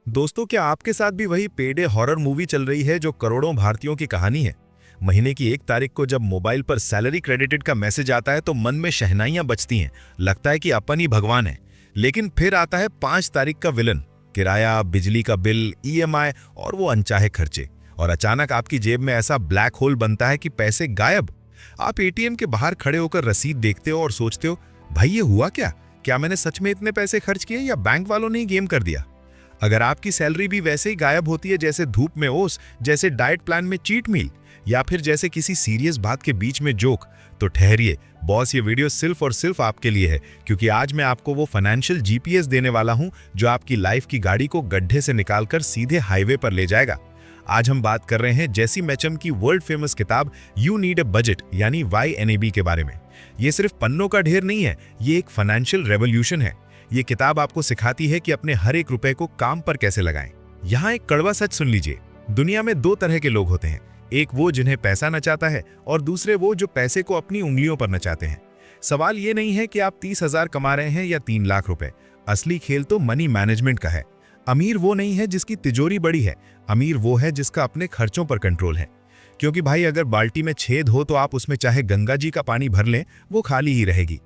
दोस्तों, क्या आपके साथ भी वही पेडे हॉरर मूवी चल रही है जो करोड़ों भारतीयों की कहानी है? महीने की 1 तारीख को जब मोबाइल पर सैलरी क्रेडिटेड का मैसेज आता है तो मन में शहनाइयां बजती हैं। लगता है कि अपन ही भगवान है। लेकिन फिर आता है 5 तारीख का विलन। किराया, बिजली का बिल, ईएमआई और वो अनचाहे खर्चे। और अचानक आपकी जेब में ऐसा ब्लैक होल बनता है कि पैसे गायब। आप एटीएम के बाहर खड़े होकर रसीद देखते हो और सोचते हो, भाई ये हुआ क्या? क्या मैंने सच में इतने पैसे खर्च किए या बैंक वालों ने ही गेम कर दिया? अगर आपकी सैलरी भी वैसे ही गायब होती है जैसे धूप में ओस, जैसे डाइट प्लान में चीट मील, या फिर जैसे किसी सीरियस बात के बीच में जोक, तो ठहरिए बॉस, ये वीडियो सिर्फ और सिर्फ आपके लिए है। क्योंकि आज मैं आपको वो फाइनेंशियल जीपीएस देने वाला हूं जो आपकी लाइफ की गाड़ी को गड्ढे से निकालकर सीधे हाईवे पर ले जाएगा। आज हम बात कर रहे हैं जेसी मैचम की वर्ल्ड फेमस किताब यू नीड अ बजट यानी YNAB के बारे में। ये सिर्फ पन्नों का ढेर नहीं है, ये एक फाइनेंशियल रेवोल्यूशन है। ये किताब आपको सिखाती है कि अपने हर एक रुपए को काम पर कैसे लगाएं। यहाँ एक कड़वा सच सुन लीजिए, दुनिया में 2 तरह के लोग होते हैं। एक वो जिन्हें पैसा नचाता है और दूसरे वो जो पैसे को अपनी उंगलियों पर नचाते हैं। सवाल ये नहीं है कि आप 30,000 कमा रहे हैं या 3 लाख रुपए। असली खेल तो मनी मैनेजमेंट का है। अमीर वो नहीं है जिसकी तिजोरी बड़ी है, अमीर वो है जिसका अपने खर्चों पर कंट्रोल है। क्योंकि भाई, अगर बाल्टी में छेद हो तो आप उसमें चाहे गंगा जी का पानी भर लें, वो खाली ही रहेगी।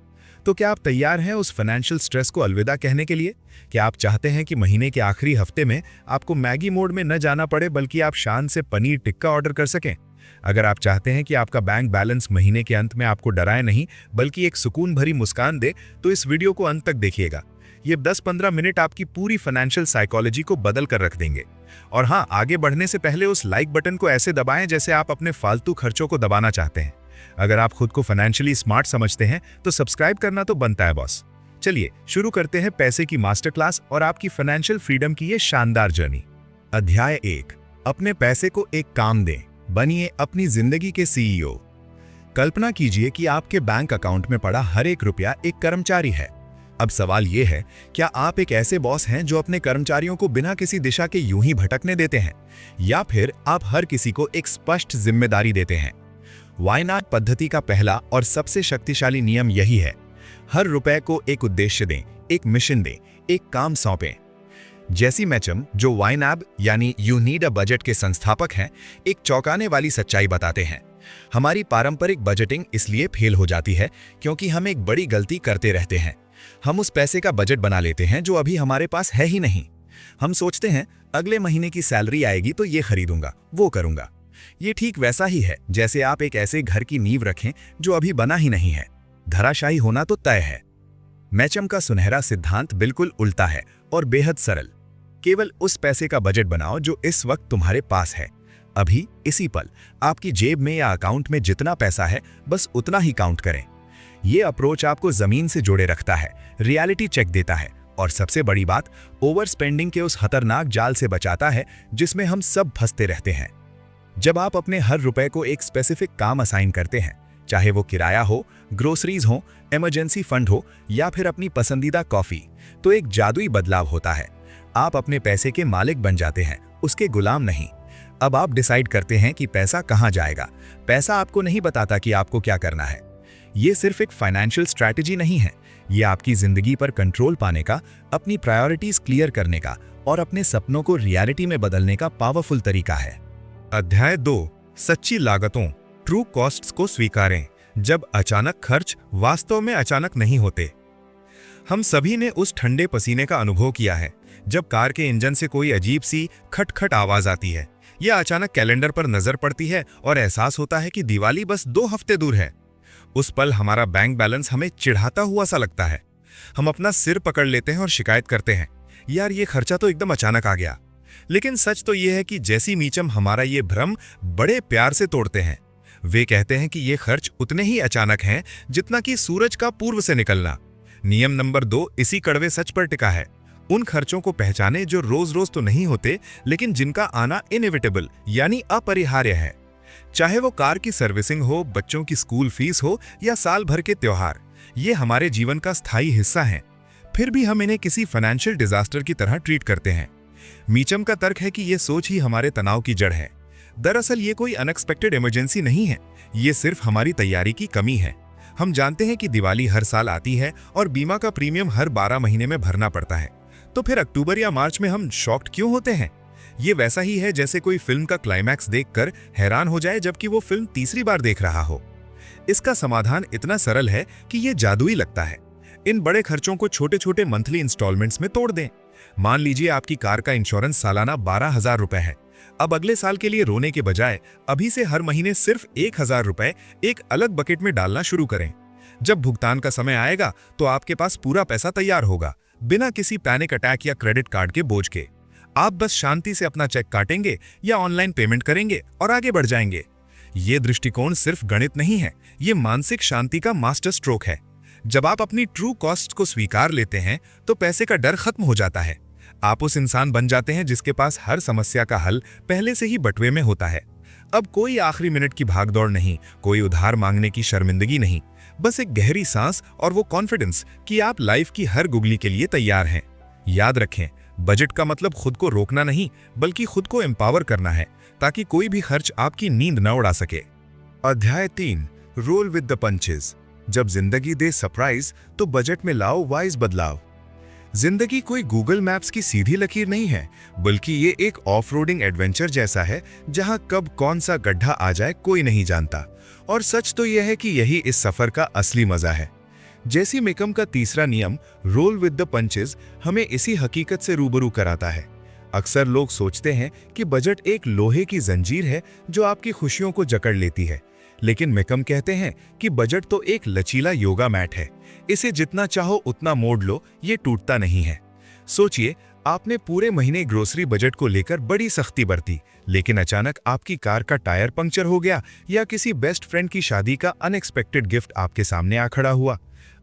तो क्या आप तैयार हैं उस फाइनेंशियल स्ट्रेस को अलविदा कहने के लिए? क्या आप चाहते हैं कि महीने के आखिरी हफ्ते में आपको मैगी मोड में न जाना पड़े, बल्कि आप शान से पनीर टिक्का ऑर्डर कर सकें? अगर आप चाहते हैं कि आपका बैंक बैलेंस महीने के अंत में आपको डराए नहीं, बल्कि एक सुकून भरी मुस्कान दे, तो इस वीडियो को अंत तक देखिएगा। ये 10-15 मिनट आपकी पूरी फाइनेंशियल साइकोलॉजी को बदल कर रख देंगे। और हाँ, आगे बढ़ने से पहले उस लाइक बटन को ऐसे दबाएं जैसे आप अपने फालतू खर्चों को दबाना चाहते हैं। अगर आप खुद को फाइनेंशियली स्मार्ट समझते हैं तो सब्सक्राइब करना तो बनता है बॉस। चलिए शुरू करते हैं पैसे की मास्टर क्लास और आपकी फाइनेंशियल फ्रीडम की ये शानदार जर्नी। अध्याय 1, अपने पैसे को एक काम दें, बनिए अपनी जिंदगी के CEO। कल्पना कीजिए कि आपके बैंक अकाउंट में पड़ा हर एक रुपया एक कर्मचारी है। अब सवाल यह है, क्या आप एक ऐसे बॉस हैं जो अपने कर्मचारियों को बिना किसी दिशा के यूं ही भटकने देते हैं, या फिर आप हर किसी को एक स्पष्ट जिम्मेदारी देते हैं? YNAB पद्धति का पहला और सबसे शक्तिशाली नियम यही है, हर रुपए को एक उद्देश्य दें, एक मिशन दें, एक काम सौंपें। जेसी मैचम, जो YNAB यानी यू नीड अ बजट के संस्थापक हैं, एक चौंकाने वाली सच्चाई बताते हैं। हमारी पारंपरिक बजटिंग इसलिए फेल हो जाती है क्योंकि हम एक बड़ी गलती करते रहते हैं। हम उस पैसे का बजट बना लेते हैं जो अभी हमारे पास है ही नहीं। हम सोचते हैं अगले महीने की सैलरी आएगी तो ये खरीदूंगा, वो करूंगा। ये ठीक वैसा ही है जैसे आप एक ऐसे घर की नींव रखें जो अभी बना ही नहीं है। धराशायी होना तो तय है। मैचम का सुनहरा सिद्धांत बिल्कुल उल्टा है और बेहद सरल। केवल उस पैसे का बजट बनाओ जो इस वक्त तुम्हारे पास है। अभी इसी पल आपकी जेब में या अकाउंट में जितना पैसा है, बस उतना ही काउंट करें। ये अप्रोच आपको जमीन से जोड़े रखता है, रियलिटी चेक देता है और सबसे बड़ी बात, ओवर स्पेंडिंग के उस खतरनाक जाल से बचाता है जिसमें हम सब फंसते रहते हैं। जब आप अपने हर रुपए को एक स्पेसिफिक काम असाइन करते हैं, चाहे वो किराया हो, ग्रोसरीज हो, इमरजेंसी फंड हो या फिर अपनी पसंदीदा कॉफी, तो एक जादुई बदलाव होता है। आप अपने पैसे के मालिक बन जाते हैं, उसके गुलाम नहीं। अब आप डिसाइड करते हैं कि पैसा कहां जाएगा। पैसा आपको नहीं बताता कि आपको क्या करना है। ये सिर्फ एक फाइनेंशियल स्ट्रैटेजी नहीं है, ये आपकी जिंदगी पर कंट्रोल पाने का, अपनी प्रायोरिटीज क्लियर करने का और अपने सपनों को रियलिटी में बदलने का पावरफुल तरीका है। अध्याय 2, सच्ची लागतों, ट्रू कॉस्ट्स को स्वीकारें, जब अचानक खर्च वास्तव में अचानक नहीं होते। हम सभी ने उस ठंडे पसीने का अनुभव किया है जब कार के इंजन से कोई अजीब सी खटखट आवाज आती है, या अचानक कैलेंडर पर नजर पड़ती है और एहसास होता है कि दिवाली बस 2 हफ्ते दूर है। उस पल हमारा बैंक बैलेंस हमें चिढ़ाता हुआ सा लगता है। हम अपना सिर पकड़ लेते हैं और शिकायत करते हैं, यार ये खर्चा तो एकदम अचानक आ गया। लेकिन सच तो यह है कि जेसी मैचम हमारा ये भ्रम बड़े प्यार से तोड़ते हैं। वे कहते हैं कि ये खर्च उतने ही अचानक हैं जितना कि सूरज का पूर्व से निकलना। नियम नंबर 2 इसी कड़वे सच पर टिका है। उन खर्चों को पहचाने जो रोज रोज तो नहीं होते, लेकिन जिनका आना इनएविटेबल यानी अपरिहार्य है। चाहे वो कार की सर्विसिंग हो, बच्चों की स्कूल फीस हो या साल भर के त्योहार, ये हमारे जीवन का स्थायी हिस्सा हैं। फिर भी हम इन्हें किसी फाइनेंशियल डिजास्टर की तरह ट्रीट करते हैं। मैचम का तर्क है कि ये सोच ही हमारे तनाव की जड़ है। दरअसल ये कोई अनएक्सपेक्टेड इमरजेंसी नहीं है, ये सिर्फ हमारी तैयारी की कमी है। हम जानते हैं कि दिवाली हर साल आती है और बीमा का प्रीमियम हर 12 महीने में भरना पड़ता है। तो फिर अक्टूबर या मार्च में हम शॉक्ड क्यों होते हैं? ये वैसा ही है जैसे कोई फिल्म का क्लाइमैक्स देखकर हैरान हो जाए जबकि वो फिल्म तीसरी बार देख रहा हो। इसका समाधान इतना सरल है कि ये जादुई लगता है। इन बड़े खर्चों को छोटे छोटे मंथली इंस्टॉलमेंट्स में तोड़ दें। मान लीजिए आपकी कार का इंश्योरेंस सालाना 12,000 रुपए है। अब अगले साल के लिए रोने के बजाय अभी से हर महीने सिर्फ 1,000 रुपए एक अलग बकेट में डालना शुरू करें। जब भुगतान का समय आएगा तो आपके पास पूरा पैसा तैयार होगा, बिना किसी पैनिक अटैक या क्रेडिट कार्ड के बोझ के। आप बस शांति से अपना चेक काटेंगे या ऑनलाइन पेमेंट करेंगे और आगे बढ़ जाएंगे। ये दृष्टिकोण सिर्फ गणित नहीं है, ये मानसिक शांति का मास्टर स्ट्रोक है। जब आप अपनी ट्रू कॉस्ट को स्वीकार लेते हैं तो पैसे का डर खत्म हो जाता है। आप उस इंसान बन जाते हैं जिसके पास हर समस्या का हल पहले से ही बटुए में होता है। अब कोई आखिरी मिनट की भागदौड़ नहीं, कोई उधार मांगने की शर्मिंदगी नहीं, बस एक गहरी सांस और वो कॉन्फिडेंस कि आप लाइफ की हर गुगली के लिए तैयार हैं। याद रखें, बजट का मतलब खुद को रोकना नहीं, बल्कि खुद को एम्पावर करना है, ताकि कोई भी खर्च आपकी नींद न उड़ा सके। अध्याय 3, रोल विद द पंचेस। जब जिंदगी दे सरप्राइज तो बजट में लाओ वाइज बदलाव। जिंदगी कोई गूगल मैप्स की सीधी लकीर नहीं है, बल्कि ये एक ऑफ रोडिंग एडवेंचर जैसा है जहां कब कौन सा गड्ढा आ जाए कोई नहीं जानता। और सच तो यह है कि यही इस सफर का असली मजा है। जैसी मेकम का तीसरा नियम, रोल विद द पंचेस, हमें इसी हकीकत से रूबरू कराता है। अक्सर लोग सोचते हैं कि बजट एक लोहे की जंजीर है जो आपकी खुशियों को जकड़ लेती है, लेकिन मेकम कहते हैं कि बजट तो एक लचीला योगा मैट है। इसे जितना चाहो उतना मोड़ लो, ये टूटता नहीं है। सोचिए, आपने पूरे महीने ग्रोसरी बजट को लेकर बड़ी सख्ती बरती, लेकिन अचानक आपकी कार का टायर पंक्चर हो गया या किसी बेस्ट फ्रेंड की शादी का अनएक्सपेक्टेड गिफ्ट आपके सामने आ खड़ा हुआ।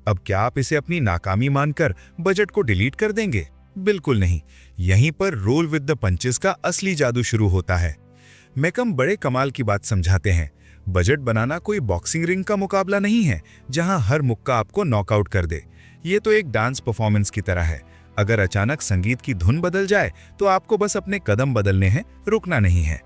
अब क्या आप इसे अपनी नाकामी मानकर बजट को डिलीट कर देंगे? बिल्कुल नहीं। यहीं पर रोल विद द पंचेस का असली जादू शुरू होता है। मेकम बड़े कमाल की बात समझाते हैं। बजट बनाना कोई बॉक्सिंग रिंग का मुकाबला नहीं है जहां हर मुक्का आपको नॉकआउट कर दे। ये तो एक डांस परफॉर्मेंस की तरह है। अगर अचानक संगीत की धुन बदल जाए तो आपको बस अपने कदम बदलने हैं, रुकना नहीं है।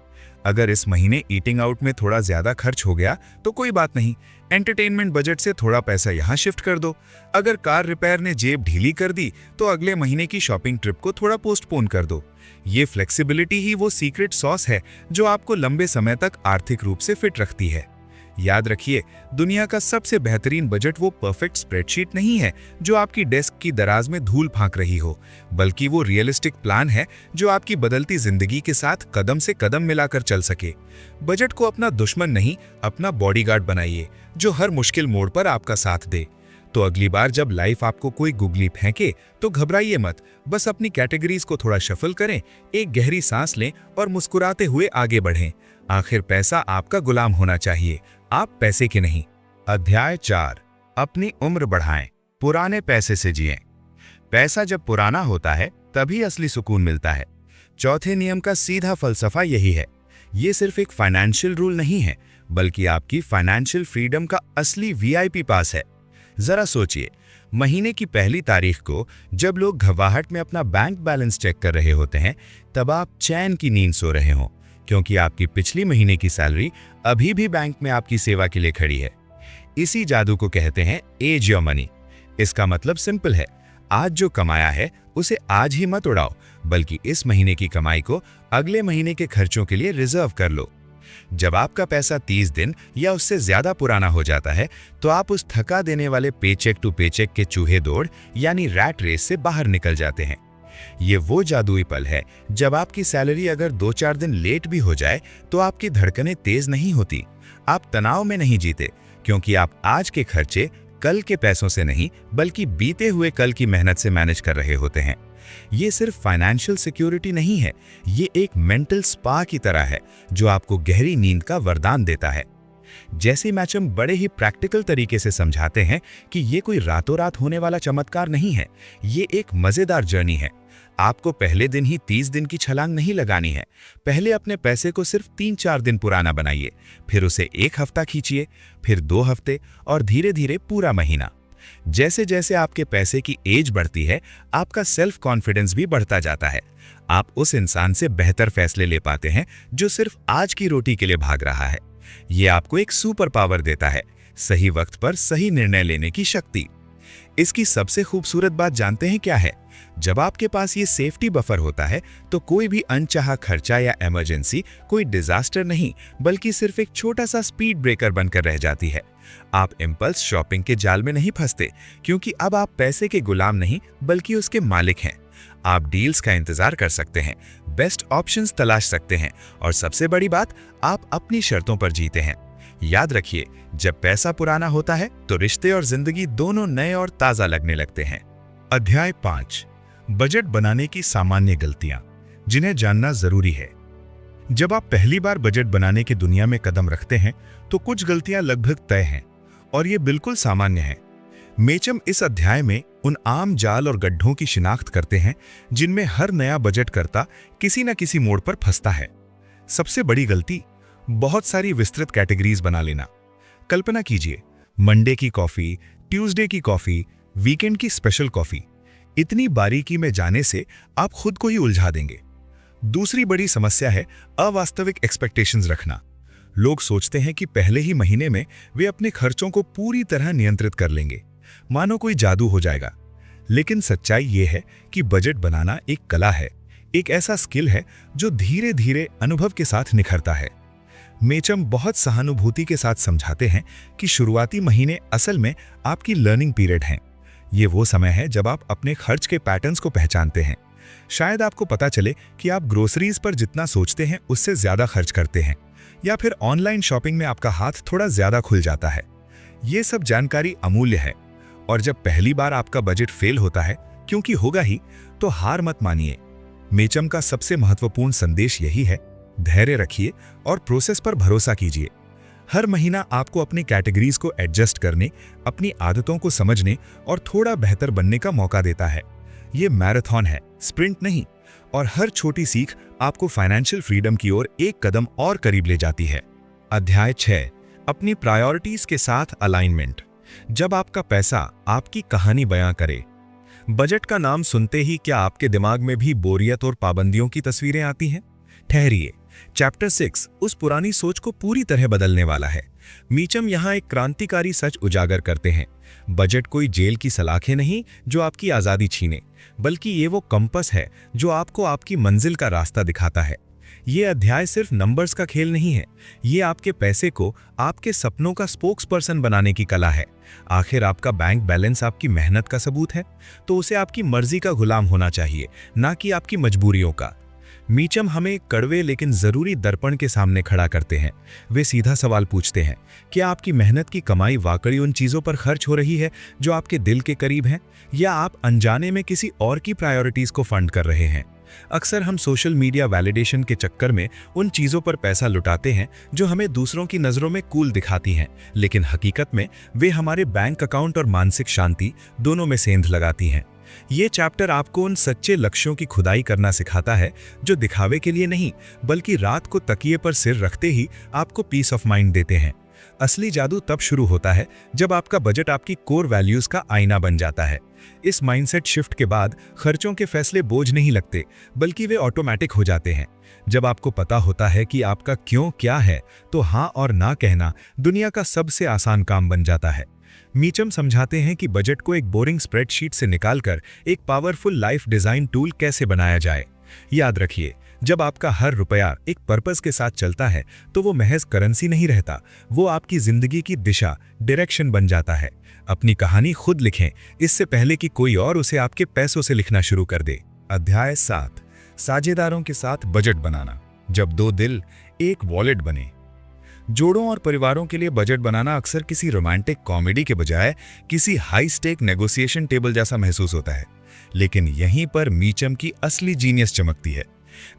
अगर इस महीने ईटिंग आउट में थोड़ा ज्यादा खर्च हो गया तो कोई बात नहीं, एंटरटेनमेंट बजट से थोड़ा पैसा यहां शिफ्ट कर दो। अगर कार रिपेयर ने जेब ढीली कर दी तो अगले महीने की शॉपिंग ट्रिप को थोड़ा पोस्टपोन कर दो। ये फ्लेक्सिबिलिटी ही वो सीक्रेट सॉस है जो आपको लंबे समय तक आर्थिक रूप से फिट रखती है। याद रखिए, दुनिया का सबसे बेहतरीन बजट वो परफेक्ट स्प्रेडशीट नहीं है जो आपकी डेस्क की दराज में धूल फांक रही हो, बल्कि वो रियलिस्टिक प्लान है जो आपकी बदलती जिंदगी के साथ कदम से कदम मिलाकर चल सके। बजट को अपना दुश्मन नहीं, अपना बॉडीगार्ड बनाइए जो हर मुश्किल मोड़ पर आपका साथ दे। तो अगली बार जब लाइफ आपको कोई गुगली फेंके तो घबराइए मत, बस अपनी कैटेगरीज को थोड़ा शफल करें, एक गहरी सांस लें और मुस्कुराते हुए आगे बढ़ें। आखिर पैसा आपका गुलाम होना चाहिए, आप पैसे के नहीं। अध्याय 4, अपनी उम्र बढ़ाएं, पुराने पैसे से जिएं। पैसा जब पुराना होता है तभी असली सुकून मिलता है। चौथे नियम का सीधा फलसफा यही है। ये सिर्फ एक फाइनेंशियल रूल नहीं है, बल्कि आपकी फाइनेंशियल फ्रीडम का असली वीआईपी पास है। जरा सोचिए, महीने की पहली तारीख को जब लोग घबराहट में अपना बैंक बैलेंस चेक कर रहे होते हैं, तब आप चैन की नींद सो रहे हो, क्योंकि आपकी पिछली महीने की सैलरी अभी भी बैंक में आपकी सेवा के लिए खड़ी है। इसी जादू को कहते हैं एज योर मनी। इसका मतलब सिंपल है, आज जो कमाया है उसे आज ही मत उड़ाओ, बल्कि इस महीने की कमाई को अगले महीने के खर्चों के लिए रिजर्व कर लो। जब आपका पैसा 30 दिन या उससे ज्यादा पुराना हो जाता है तो आप उस थका देने वाले पेचेक टू पेचेक के चूहे दौड़ यानी रैट रेस से बाहर निकल जाते हैं। ये वो जादुई पल है जब आपकी सैलरी अगर 2-4 दिन लेट भी हो जाए तो आपकी धड़कनें तेज नहीं होती, आप तनाव में नहीं जीते, क्योंकि आप आज के खर्चे कल के पैसों से नहीं बल्कि बीते हुए कल की मेहनत से मैनेज कर रहे होते हैं। ये सिर्फ फाइनेंशियल सिक्योरिटी नहीं है, ये एक मेंटल स्पा की तरह है जो आपको गहरी नींद का वरदान देता है। जैसे मैचम बड़े ही प्रैक्टिकल तरीके से समझाते हैं कि ये कोई रातों रात होने वाला चमत्कार नहीं है, ये एक मजेदार जर्नी है। आपको पहले दिन ही 30 दिन की छलांग नहीं लगानी है। पहले अपने पैसे को सिर्फ 3-4 दिन पुराना बनाइए, फिर उसे 1 हफ्ता खींचिए, फिर 2 हफ्ते और धीरे धीरे पूरा महीना। जैसे जैसे आपके पैसे की एज बढ़ती है, आपका सेल्फ कॉन्फिडेंस भी बढ़ता जाता है। आप उस इंसान से बेहतर फैसले ले पाते हैं जो सिर्फ आज की रोटी के लिए भाग रहा है। ये आपको एक सुपर पावर देता है, सही वक्त पर सही निर्णय लेने की शक्ति। इसकी सबसे खूबसूरत बात जानते हैं क्या है? जब आपके पास ये सेफ्टी बफर होता है तो कोई भी अनचाहा खर्चा या इमरजेंसी कोई डिजास्टर नहीं, बल्कि सिर्फ एक छोटा सा स्पीड ब्रेकर बनकर रह जाती है। आप इंपल्स शॉपिंग के जाल में नहीं फंसते, क्योंकि अब आप पैसे के गुलाम नहीं बल्कि उसके मालिक हैं। आप डील्स का इंतजार कर सकते हैं, बेस्ट ऑप्शंस तलाश सकते हैं और सबसे बड़ी बात, आप अपनी शर्तों पर जीते हैं। याद रखिए, जब पैसा पुराना होता है तो रिश्ते और जिंदगी दोनों नए और ताजा लगने लगते हैं। अध्याय 5, बजट बनाने की सामान्य गलतियां जिन्हें जानना जरूरी है। जब आप पहली बार बजट बनाने की दुनिया में कदम रखते हैं तो कुछ गलतियां लगभग तय हैं और ये बिल्कुल सामान्य है। मेचम इस अध्याय में उन आम जाल और गड्ढों की शिनाख्त करते हैं जिनमें हर नया बजटकर्ता किसी न किसी मोड़ पर फंसता है। सबसे बड़ी गलती, बहुत सारी विस्तृत कैटेगरीज बना लेना। कल्पना कीजिए, मंडे की कॉफी, ट्यूसडे की कॉफी, वीकेंड की स्पेशल कॉफी। इतनी बारीकी में जाने से आप खुद को ही उलझा देंगे। दूसरी बड़ी समस्या है अवास्तविक एक्सपेक्टेशंस रखना। लोग सोचते हैं कि पहले ही महीने में वे अपने खर्चों को पूरी तरह नियंत्रित कर लेंगे, मानो कोई जादू हो जाएगा। लेकिन सच्चाई यह है कि बजट बनाना एक कला है, एक ऐसा स्किल है जो धीरे धीरे अनुभव के साथ निखरता है। मेचम बहुत सहानुभूति के साथ समझाते हैं कि शुरुआती महीने असल में आपकी लर्निंग पीरियड हैं। ये वो समय है जब आप अपने खर्च के पैटर्न्स को पहचानते हैं। शायद आपको पता चले कि आप ग्रोसरीज पर जितना सोचते हैं उससे ज्यादा खर्च करते हैं, या फिर ऑनलाइन शॉपिंग में आपका हाथ थोड़ा ज्यादा खुल जाता है। ये सब जानकारी अमूल्य है, और जब पहली बार आपका बजट फेल होता है, क्योंकि होगा ही, तो हार मत मानिए। मेचम का सबसे महत्वपूर्ण संदेश यही है, धैर्य रखिए और प्रोसेस पर भरोसा कीजिए। हर महीना आपको अपनी कैटेगरीज को एडजस्ट करने, अपनी आदतों को समझने और थोड़ा बेहतर बनने का मौका देता है। ये मैराथन है, स्प्रिंट नहीं, और हर छोटी सीख आपको फाइनेंशियल फ्रीडम की ओर एक कदम और करीब ले जाती है। अध्याय 6, अपनी प्रायोरिटीज के साथ अलाइनमेंट। जब आपका पैसा आपकी कहानी बयां करे। बजट का नाम सुनते ही क्या आपके दिमाग में भी बोरियत और पाबंदियों की तस्वीरें आती हैं? ठहरिए, चैप्टर 6 उस पुरानी सोच को पूरी तरह बदलने वाला है। मीचम यहाँ एक क्रांतिकारी सच उजागर करते हैं। बजट कोई जेल की सलाखें नहीं जो आपकी आज़ादी छीने, बल्कि ये वो कंपस है जो आपको आपकी मंजिल का रास्ता दिखाता है। ये अध्याय सिर्फ नंबर्स का खेल नहीं है, ये आपके पैसे को आपके सपनों का स्पोक्स पर्सन बनाने की कला है। आखिर आपका बैंक बैलेंस आपकी मेहनत का सबूत है, तो उसे आपकी मर्जी का गुलाम होना चाहिए, ना कि आपकी मजबूरियों का। मीचम हमें कड़वे लेकिन जरूरी दर्पण के सामने खड़ा करते हैं। वे सीधा सवाल पूछते हैं, क्या आपकी मेहनत की कमाई वाकई उन चीज़ों पर खर्च हो रही है जो आपके दिल के करीब हैं, या आप अनजाने में किसी और की प्रायोरिटीज़ को फंड कर रहे हैं? अक्सर हम सोशल मीडिया वैलिडेशन के चक्कर में उन चीज़ों पर पैसा लुटाते हैं जो हमें दूसरों की नज़रों में कूल दिखाती हैं, लेकिन हकीकत में वे हमारे बैंक अकाउंट और मानसिक शांति दोनों में सेंध लगाती हैं। ये चैप्टर आपको उन सच्चे लक्ष्यों की खुदाई करना सिखाता है जो दिखावे के लिए नहीं, बल्कि रात को तकिए पर सिर रखते ही आपको पीस ऑफ माइंड देते हैं। असली जादू तब शुरू होता है जब आपका बजट आपकी कोर वैल्यूज का आईना बन जाता है। इस माइंडसेट शिफ्ट के बाद खर्चों के फैसले बोझ नहीं लगते, बल्कि वे ऑटोमेटिक हो जाते हैं। जब आपको पता होता है कि आपका क्यों क्या है, तो हाँ और ना कहना दुनिया का सबसे आसान काम बन जाता है। मीचम समझाते हैं कि बजट को एक बोरिंग स्प्रेडशीट से निकालकर एक पावरफुल लाइफ डिजाइन टूल कैसे बनाया जाए। याद रखिए, जब आपका हर रुपया एक पर्पस के साथ चलता है तो वो महज करेंसी नहीं रहता, वो आपकी जिंदगी की दिशा, डायरेक्शन बन जाता है। अपनी कहानी खुद लिखें, इससे पहले कि कोई और उसे आपके पैसों से लिखना शुरू कर दे। अध्याय 7, साझेदारों के साथ बजट बनाना। जब दो दिल एक वॉलेट बने। जोड़ों और परिवारों के लिए बजट बनाना अक्सर किसी रोमांटिक कॉमेडी के बजाय किसी हाई स्टेक नेगोशिएशन टेबल जैसा महसूस होता है। लेकिन यहीं पर मीचम की असली जीनियस चमकती है।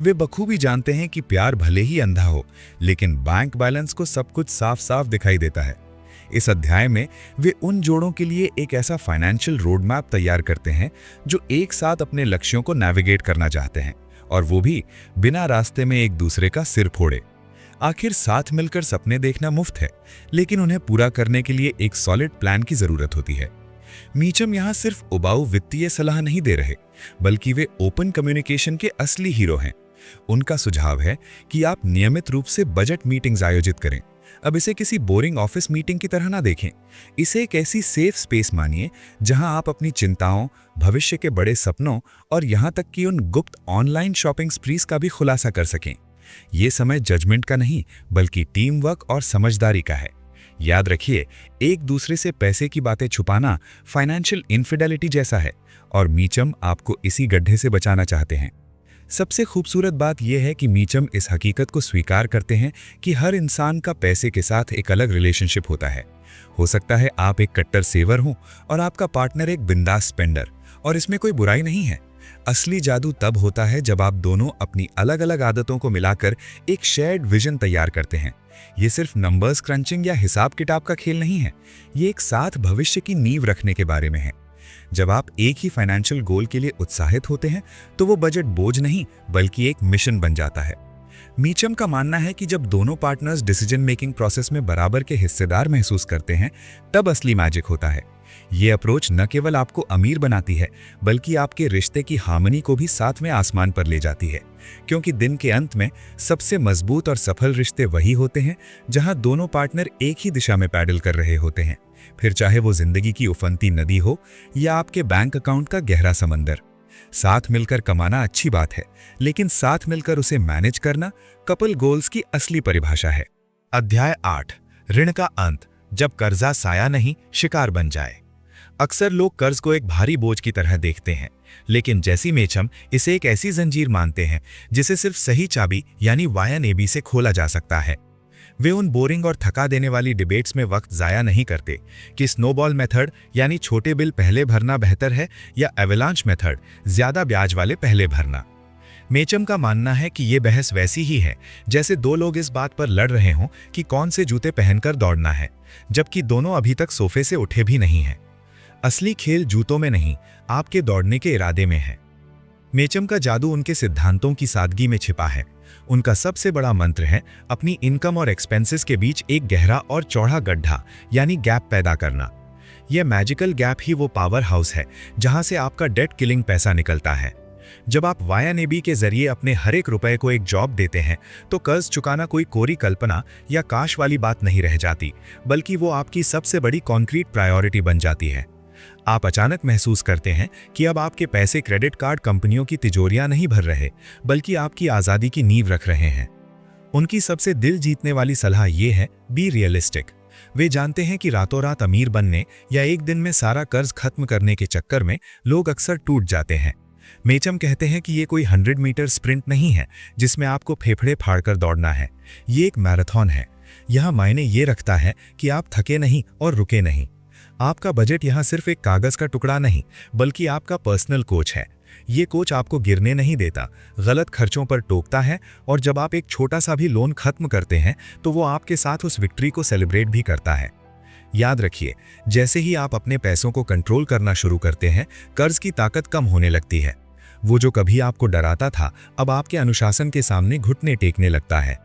वे बखूबी जानते हैं कि प्यार भले ही अंधा हो, लेकिन बैंक बैलेंस को सब कुछ साफ साफ दिखाई देता है। इस अध्याय में वे उन जोड़ों के लिए एक ऐसा फाइनेंशियल रोड मैप तैयार करते हैं जो एक साथ अपने लक्ष्यों को नेविगेट करना चाहते हैं, और वो भी बिना रास्ते में एक दूसरे का सिर फोड़े। आखिर साथ मिलकर सपने देखना मुफ्त है, लेकिन उन्हें पूरा करने के लिए एक सॉलिड प्लान की जरूरत होती है। मीचम यहाँ सिर्फ उबाऊ वित्तीय सलाह नहीं दे रहे, बल्कि वे ओपन कम्युनिकेशन के असली हीरो हैं। उनका सुझाव है कि आप नियमित रूप से बजट मीटिंग्स आयोजित करें, अब इसे किसी बोरिंग ऑफिस मीटिंग की तरह ना देखें। इसे एक ऐसी सेफ स्पेस मानिए जहां आप अपनी चिंताओं, भविष्य के बड़े सपनों और यहां तक कि उन गुप्त ऑनलाइन शॉपिंग स्प्रीज का भी खुलासा कर सकें। ये समय जजमेंट का नहीं, बल्कि टीम वर्क और समझदारी का है। याद रखिए, एक दूसरे से पैसे की बातें छुपाना फाइनेंशियल इनफिडेलिटी जैसा है, और मीचम आपको इसी गड्ढे से बचाना चाहते हैं। सबसे खूबसूरत बात यह है कि मीचम इस हकीकत को स्वीकार करते हैं कि हर इंसान का पैसे के साथ एक अलग रिलेशनशिप होता है। हो सकता है आप एक कट्टर सेवर हों और आपका पार्टनर एक बिंदास स्पेंडर, और इसमें कोई बुराई नहीं है। असली जादू तब होता है जब आप दोनों अपनी अलग अलग आदतों को मिलाकर एक शेयर्ड विजन तैयार करते हैं। ये सिर्फ नंबर्स क्रंचिंग या हिसाब किताब का खेल नहीं है, ये एक साथ भविष्य की नींव रखने के बारे में है। जब आप एक ही फाइनेंशियल गोल के लिए उत्साहित होते हैं तो वो बजट बोझ नहीं, बल्कि एक मिशन बन जाता है। मीचम का मानना है कि जब दोनों पार्टनर्स डिसीजन मेकिंग प्रोसेस में बराबर के हिस्सेदार महसूस करते हैं, तब असली मैजिक होता है। ये अप्रोच न केवल आपको अमीर बनाती है, बल्कि आपके रिश्ते की हार्मनी को भी साथ में आसमान पर ले जाती है, क्योंकि दिन के अंत में सबसे मजबूत और सफल रिश्ते वही होते हैं जहां दोनों पार्टनर एक ही दिशा में पैडल कर रहे होते हैं, फिर चाहे वो जिंदगी की उफनती नदी हो या आपके बैंक अकाउंट का गहरा समंदर। साथ मिलकर कमाना अच्छी बात है, लेकिन साथ मिलकर उसे मैनेज करना कपल गोल्स की असली परिभाषा है। अध्याय 8, ऋण का अंत, जब कर्जा साया नहीं शिकार बन जाए। अक्सर लोग कर्ज को एक भारी बोझ की तरह देखते हैं, लेकिन जैसी मेचम इसे एक ऐसी जंजीर मानते हैं जिसे सिर्फ सही चाबी यानी YNAB से खोला जा सकता है। वे उन बोरिंग और थका देने वाली डिबेट्स में वक्त जाया नहीं करते कि स्नोबॉल मेथड यानी छोटे बिल पहले भरना बेहतर है या एवेलांच मेथड ज्यादा ब्याज वाले पहले भरना। मेचम का मानना है कि यह बहस वैसी ही है जैसे दो लोग इस बात पर लड़ रहे हों कि कौन से जूते पहनकर दौड़ना है, जबकि दोनों अभी तक सोफे से उठे भी नहीं हैं। असली खेल जूतों में नहीं, आपके दौड़ने के इरादे में है। मेचम का जादू उनके सिद्धांतों की सादगी में छिपा है। उनका सबसे बड़ा मंत्र है अपनी इनकम और एक्सपेंसेस के बीच एक गहरा और चौड़ा गड्ढा यानी गैप पैदा करना। यह मैजिकल गैप ही वो पावर हाउस है जहां से आपका डेट किलिंग पैसा निकलता है। जब आप YNAB के जरिए अपने हर एक रुपए को एक जॉब देते हैं, तो कर्ज चुकाना कोई कोरी कल्पना या काश वाली बात नहीं रह जाती, बल्कि वो आपकी सबसे बड़ी कॉन्क्रीट प्रायोरिटी बन जाती है। आप अचानक महसूस करते हैं कि अब आपके पैसे क्रेडिट कार्ड कंपनियों की तिजोरियां नहीं भर रहे, बल्कि आपकी आज़ादी की नींव रख रहे हैं। उनकी सबसे दिल जीतने वाली सलाह यह है, बी रियलिस्टिक। वे जानते हैं कि रातों रात अमीर बनने या एक दिन में सारा कर्ज खत्म करने के चक्कर में लोग अक्सर टूट जाते हैं। मेचम कहते हैं कि ये कोई 100 मीटर स्प्रिंट नहीं है जिसमें आपको फेफड़े फाड़कर दौड़ना है। ये एक मैराथन है। यहाँ मायने ये रखता है कि आप थके नहीं और रुके नहीं। आपका बजट यहाँ सिर्फ एक कागज का टुकड़ा नहीं, बल्कि आपका पर्सनल कोच है। ये कोच आपको गिरने नहीं देता, गलत खर्चों पर टोकता है, और जब आप एक छोटा सा भी लोन खत्म करते हैं तो वो आपके साथ उस विक्ट्री को सेलिब्रेट भी करता है। याद रखिए, जैसे ही आप अपने पैसों को कंट्रोल करना शुरू करते हैं, कर्ज की ताकत कम होने लगती है। वो जो कभी आपको डराता था, अब आपके अनुशासन के सामने घुटने टेकने लगता है।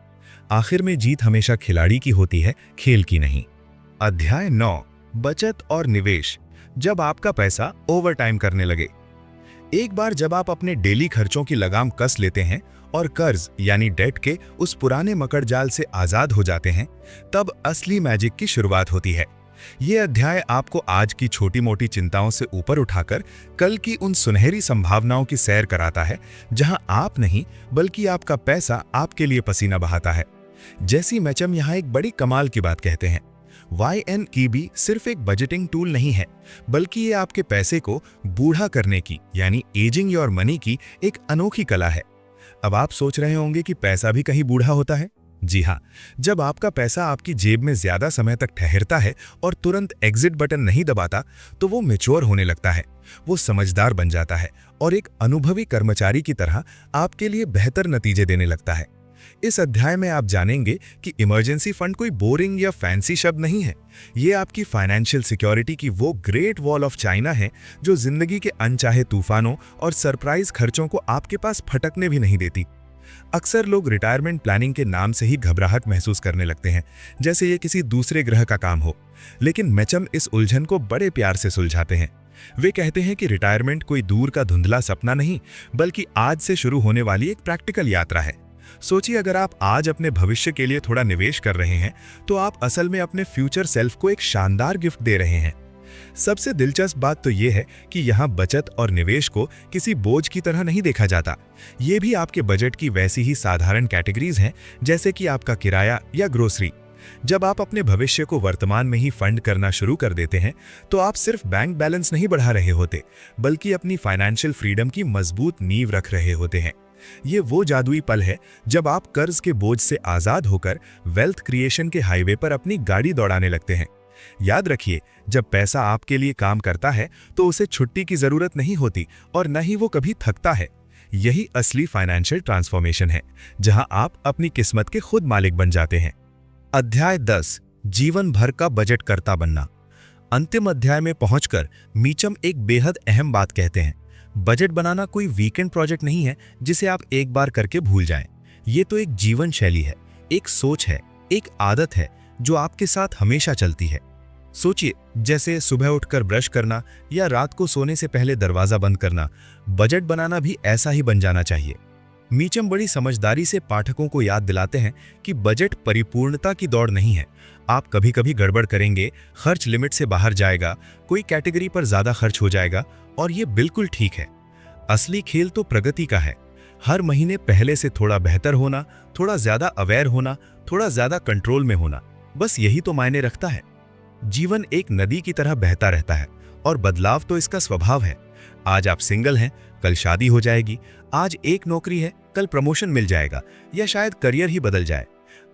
आखिर में जीत हमेशा खिलाड़ी की होती है, खेल की नहीं। अध्याय 9, बचत और निवेश, जब आपका पैसा ओवरटाइम करने लगे। एक बार जब आप अपने डेली खर्चों की लगाम कस लेते हैं और कर्ज यानी डेट के उस पुराने मकड़जाल से आजाद हो जाते हैं, तब असली मैजिक की शुरुआत होती है। ये अध्याय आपको आज की छोटी मोटी चिंताओं से ऊपर उठाकर कल की उन सुनहरी संभावनाओं की सैर कराता है, जहां आप नहीं बल्कि आपका पैसा आपके लिए पसीना बहाता है। जैसी मेचम यहाँ एक बड़ी कमाल की बात कहते हैं, YNAB सिर्फ एक बजटिंग टूल नहीं है, बल्कि ये आपके पैसे को बूढ़ा करने की यानी एजिंग योर मनी की एक अनोखी कला है। अब आप सोच रहे होंगे कि पैसा भी कहीं बूढ़ा होता है। जी हाँ, जब आपका पैसा आपकी जेब में ज्यादा समय तक ठहरता है और तुरंत एग्जिट बटन नहीं दबाता, तो वो मैच्योर होने लगता है, वो समझदार बन जाता है और एक अनुभवी कर्मचारी की तरह आपके लिए बेहतर नतीजे देने लगता है। इस अध्याय में आप जानेंगे कि इमरजेंसी फंड कोई बोरिंग या फैंसी शब्द नहीं है। ये आपकी फाइनेंशियल सिक्योरिटी की वो ग्रेट वॉल ऑफ चाइना है जो जिंदगी के अनचाहे तूफानों और सरप्राइज खर्चों को आपके पास फटकने भी नहीं देती। अक्सर लोग रिटायरमेंट प्लानिंग के नाम से ही घबराहट महसूस करने लगते हैं, जैसे ये किसी दूसरे ग्रह का काम हो। लेकिन मेचम इस उलझन को बड़े प्यार से सुलझाते हैं। वे कहते हैं कि रिटायरमेंट कोई दूर का धुंधला सपना नहीं, बल्कि आज से शुरू होने वाली एक प्रैक्टिकल यात्रा है। सोचिए, अगर आप आज अपने भविष्य के लिए थोड़ा निवेश कर रहे हैं तो आप असल में अपने फ्यूचर सेल्फ को एक शानदार गिफ्ट दे रहे हैं। सबसे दिलचस्प बात तो यह है कि यहाँ बचत और निवेश को किसी बोझ की तरह नहीं देखा जाता। ये भी आपके बजट की वैसी ही साधारण कैटेगरीज हैं जैसे कि आपका किराया या ग्रोसरी। जब आप अपने भविष्य को वर्तमान में ही फंड करना शुरू कर देते हैं तो आप सिर्फ बैंक बैलेंस नहीं बढ़ा रहे होते, बल्कि अपनी फाइनेंशियल फ्रीडम की मजबूत नींव रख रहे होते हैं। ये वो जादुई पल है जब आप कर्ज के बोझ से आजाद होकर वेल्थ क्रिएशन के हाईवे पर अपनी गाड़ी दौड़ाने लगते हैं। याद रखिए, जब पैसा आपके लिए काम करता है तो उसे छुट्टी की जरूरत नहीं होती और न ही वो कभी थकता है। यही असली फाइनेंशियल ट्रांसफॉर्मेशन है, जहां आप अपनी किस्मत के खुद मालिक बन जाते हैं। अध्याय 10, जीवन भर का बजट करता बनना। अंतिम अध्याय में पहुंचकर मीचम एक बेहद अहम बात कहते हैं। बजट बनाना कोई वीकेंड प्रोजेक्ट नहीं है जिसे आप एक बार करके भूल जाएं। ये तो एक जीवन शैली है, एक सोच है, एक आदत है जो आपके साथ हमेशा चलती है। सोचिए, जैसे सुबह उठकर ब्रश करना या रात को सोने से पहले दरवाजा बंद करना, बजट बनाना भी ऐसा ही बन जाना चाहिए। मीचम बड़ी समझदारी से पाठकों को याद दिलाते हैं कि बजट परिपूर्णता की दौड़ नहीं है। आप कभी कभी गड़बड़ करेंगे, खर्च लिमिट से बाहर जाएगा, कोई कैटेगरी पर ज्यादा खर्च हो जाएगा और ये बिल्कुल ठीक है। असली खेल तो प्रगति का है। हर महीने पहले से थोड़ा बेहतर होना, थोड़ा ज्यादा अवेयर होना, थोड़ा ज्यादा कंट्रोल में होना, बस यही तो मायने रखता है। जीवन एक नदी की तरह बहता रहता है और बदलाव तो इसका स्वभाव है। आज आप सिंगल हैं, कल शादी हो जाएगी। आज एक नौकरी है, कल प्रमोशन मिल जाएगा या शायद करियर ही बदल जाए।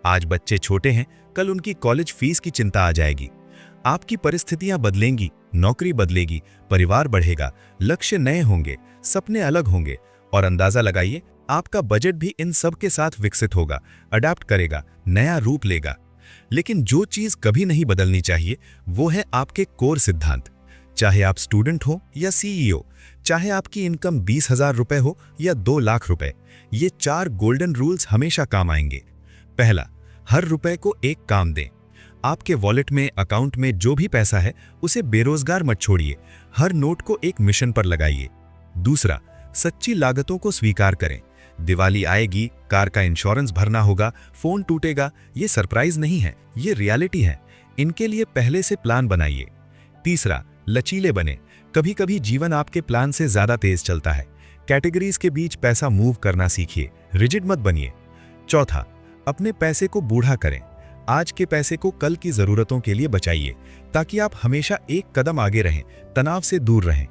आज बच्चे छोटे हैं, कल उनकी कॉलेज फीस की चिंता आ जाएगी। आपकी परिस्थितियां बदलेंगी, नौकरी बदलेगी, परिवार बढ़ेगा, लक्ष्य नए होंगे, सपने अलग होंगे और अंदाजा लगाइए, आपका बजट भी इन सब के साथ विकसित होगा, अडैप्ट करेगा, नया रूप लेगा। लेकिन जो चीज कभी नहीं बदलनी चाहिए वो है आपके कोर सिद्धांत। चाहे आप स्टूडेंट हो या सीईओ, चाहे आपकी इनकम 20,000 रुपए हो या 2 लाख रुपए, ये 4 गोल्डन रूल्स हमेशा काम आएंगे। पहला, हर रुपए को एक काम दें। आपके वॉलेट में, अकाउंट में जो भी पैसा है उसे बेरोजगार मत छोड़िए, हर नोट को एक मिशन पर लगाइए। दूसरा, सच्ची लागतों को स्वीकार करें। दिवाली आएगी, कार का इंश्योरेंस भरना होगा, फोन टूटेगा, ये सरप्राइज नहीं है, ये रियलिटी है। इनके लिए पहले से प्लान बनाइए। तीसरा, लचीले बने। कभी कभी जीवन आपके प्लान से ज्यादा तेज चलता है। कैटेगरीज के बीच पैसा मूव करना सीखिए, रिजिड मत बनिए। चौथा, अपने पैसे को बूढ़ा करें। आज के पैसे को कल की जरूरतों के लिए बचाइए ताकि आप हमेशा एक कदम आगे रहें, तनाव से दूर रहें।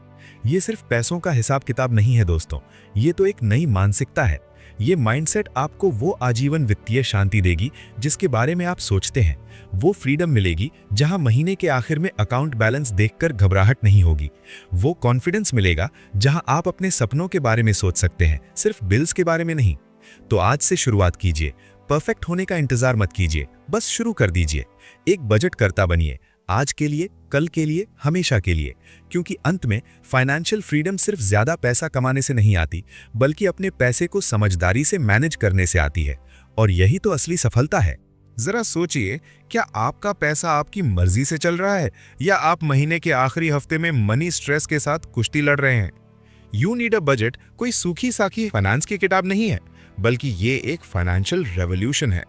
ये सिर्फ पैसों का हिसाब किताब नहीं है दोस्तों, ये तो एक नई मानसिकता है। ये माइंडसेट आपको वो आजीवन वित्तीय शांति देगी जिसके बारे में आप सोचते हैं। वो फ्रीडम मिलेगी जहां महीने के आखिर में अकाउंट बैलेंस देखकर घबराहट नहीं होगी। वो कॉन्फिडेंस मिलेगा जहां आप अपने सपनों के बारे में सोच सकते हैं, सिर्फ बिल्स के बारे में नहीं। तो आज से शुरुआत कीजिए। परफेक्ट होने का इंतजार मत कीजिए, बस शुरू कर दीजिए। एक बजट करता बनिए, आज के लिए, कल के लिए, हमेशा के लिए। क्योंकि अंत में फाइनेंशियल फ्रीडम सिर्फ ज्यादा पैसा कमाने से नहीं आती, बल्कि अपने पैसे को समझदारी से मैनेज करने से आती है। और यही तो असली सफलता है। जरा सोचिए, क्या आपका पैसा आपकी मर्जी से चल रहा है या आप महीने के आखिरी हफ्ते में मनी स्ट्रेस के साथ कुश्ती लड़ रहे हैं? यू नीड अ बजट कोई सूखी साखी फाइनेंस की किताब नहीं है, बल्कि ये एक फाइनेंशियल रेवोल्यूशन है।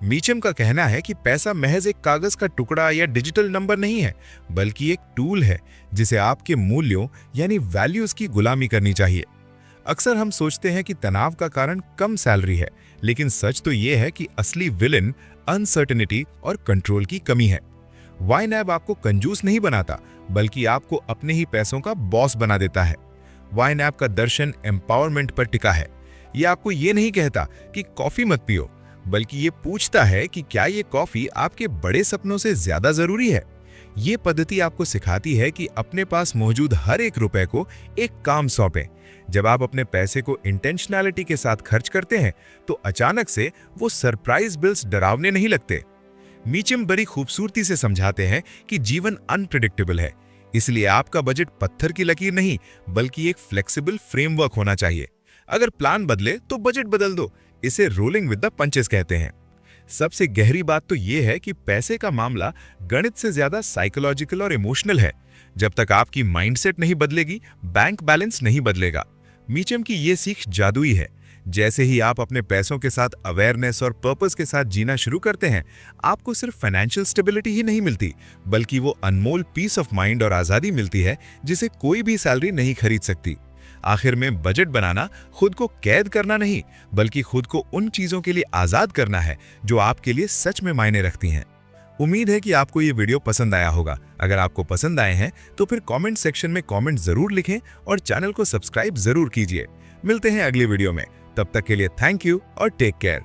मीचम का कहना है कि पैसा महज एक कागज का टुकड़ा या डिजिटल नंबर नहीं है, बल्कि एक टूल है जिसे आपके मूल्यों यानी वैल्यूज की गुलामी करनी चाहिए। अक्सर हम सोचते हैं कि तनाव का कारण कम सैलरी है, लेकिन सच तो यह है कि असली विलन अनसर्टेनिटी और कंट्रोल की कमी है। वाइनैब आपको कंजूस नहीं बनाता, बल्कि आपको अपने ही पैसों का बॉस बना देता है। वाइनैब का दर्शन एम्पावरमेंट पर टिका है। यह आपको ये नहीं कहता कि कॉफी मत पियो, बल्कि ये पूछता है कि क्या ये कॉफी आपके बड़े सपनों से ज्यादा जरूरी है। ये पद्धति आपको सिखाती है कि अपने पास मौजूद हर एक रुपए को एक काम सौंपें। जब आप अपने पैसे को इंटेंशनैलिटी के साथ खर्च करते हैं तो अचानक से वो सरप्राइज बिल्स डरावने नहीं लगते। मीचम बड़ी खूबसूरती से समझाते हैं कि जीवन अनप्रिडिक्टेबल है, इसलिए आपका बजट पत्थर की लकीर नहीं, बल्कि एक फ्लेक्सिबल फ्रेमवर्क होना चाहिए। अगर प्लान बदले तो बजट बदल दो। इसे रोलिंग विद द पंचेस कहते हैं। सबसे गहरी बात तो यह है कि पैसे का मामला गणित से ज्यादा साइकोलॉजिकल और इमोशनल है। जब तक आपकी माइंडसेट नहीं बदलेगी, बैंक बैलेंस नहीं बदलेगा। मीचम की ये सीख जादुई है। जैसे ही आप अपने पैसों के साथ अवेयरनेस और पर्पस के साथ जीना शुरू करते हैं, आपको सिर्फ फाइनेंशियल स्टेबिलिटी ही नहीं मिलती, बल्कि वो अनमोल पीस ऑफ माइंड और आज़ादी मिलती है जिसे कोई भी सैलरी नहीं खरीद सकती। आखिर में बजट बनाना खुद को कैद करना नहीं, बल्कि खुद को उन चीज़ों के लिए आज़ाद करना है जो आपके लिए सच में मायने रखती हैं। उम्मीद है कि आपको ये वीडियो पसंद आया होगा। अगर आपको पसंद आए हैं तो फिर कमेंट सेक्शन में कमेंट जरूर लिखें और चैनल को सब्सक्राइब जरूर कीजिए। मिलते हैं अगली वीडियो में, तब तक के लिए थैंक यू और टेक केयर।